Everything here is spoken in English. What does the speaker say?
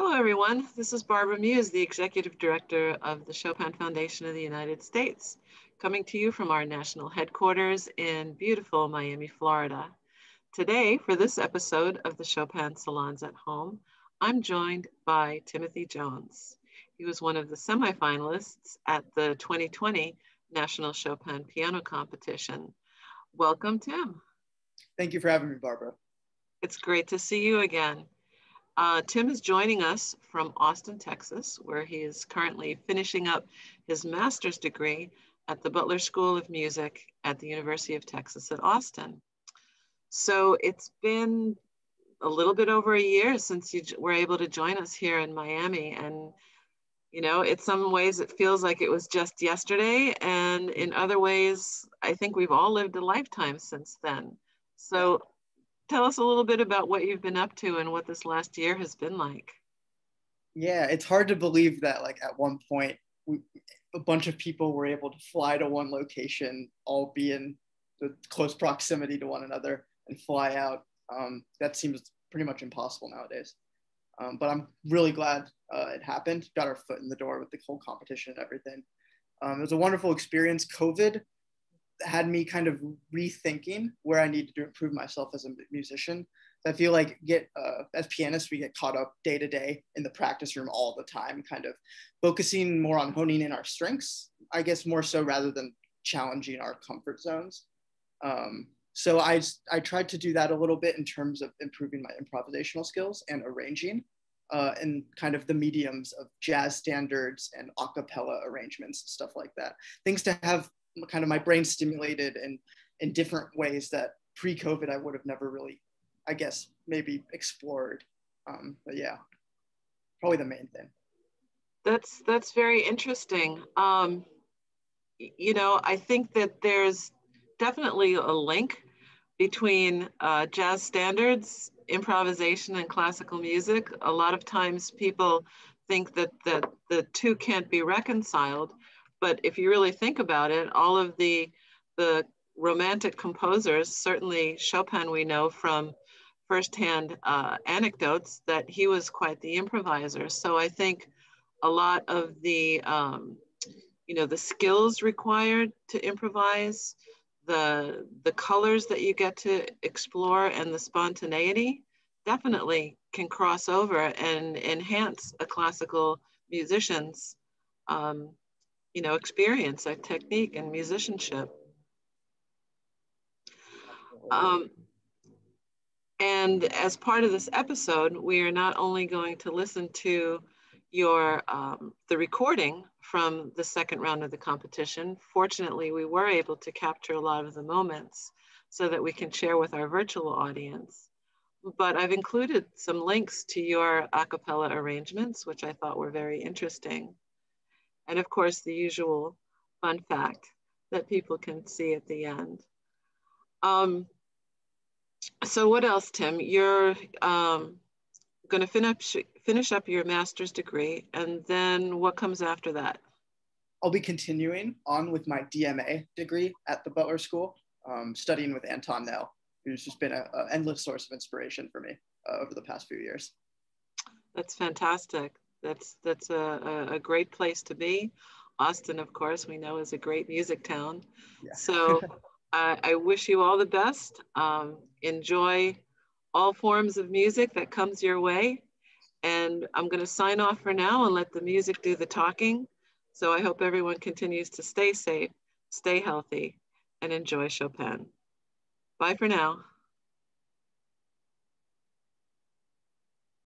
Hello, everyone. This is Barbara Muze, the Executive Director of the Chopin Foundation of the United States, coming to you from our national headquarters in beautiful Miami, Florida. Today, for this episode of the Chopin Salons at Home, I'm joined by Timothy Jones. He was one of the semi-finalists at the 2020 National Chopin Piano Competition. Welcome, Tim. Thank you for having me, Barbara. It's great to see you again. Tim is joining us from Austin, Texas, where he is currently finishing up his master's degree at the Butler School of Music at the University of Texas at Austin. So it's been a little bit over a year since you were able to join us here in Miami. And, you know, in some ways it feels like it was just yesterday. And in other ways, I think we've all lived a lifetime since then. So tell us a little bit about what you've been up to and what this last year has been like. Yeah, it's hard to believe that like at one point a bunch of people were able to fly to one location, all be in the close proximity to one another and fly out. That seems pretty much impossible nowadays. But I'm really glad it happened. Got our foot in the door with the whole competition and everything. It was a wonderful experience. COVID had me kind of rethinking where I needed to improve myself as a musician. I feel like as pianists, we get caught up day to day in the practice room all the time, kind of focusing more on honing in our strengths, I guess more so rather than challenging our comfort zones. So I tried to do that a little bit in terms of improving my improvisational skills and arranging and kind of the mediums of jazz standards and a cappella arrangements, stuff like that. Things to have kind of my brain stimulated in different ways that pre-COVID I would have never really, I guess, maybe explored. But yeah, probably the main thing. That's very interesting. You know, I think that there's definitely a link between jazz standards, improvisation, and classical music. A lot of times people think that the two can't be reconciled. But if you really think about it, all of the romantic composers, certainly Chopin, we know from firsthand anecdotes that he was quite the improviser. So I think a lot of the, you know, the skills required to improvise, the colors that you get to explore, and the spontaneity definitely can cross over and enhance a classical musician's you know, experience, like technique and musicianship. And as part of this episode, we are not only going to listen to your the recording from the second round of the competition. Fortunately, we were able to capture a lot of the moments so that we can share with our virtual audience. But I've included some links to your a cappella arrangements, which I thought were very interesting. And of course, the usual fun fact that people can see at the end. So what else, Tim? You're going to finish up your master's degree, and then what comes after that? I'll be continuing on with my DMA degree at the Butler School, studying with Anton Nell, who's just been an endless source of inspiration for me over the past few years. That's fantastic. That's a great place to be. Austin, of course, we know is a great music town. Yeah. So I wish you all the best. Enjoy all forms of music that comes your way. And I'm going to sign off for now and let the music do the talking. So I hope everyone continues to stay safe, stay healthy, and enjoy Chopin. Bye for now.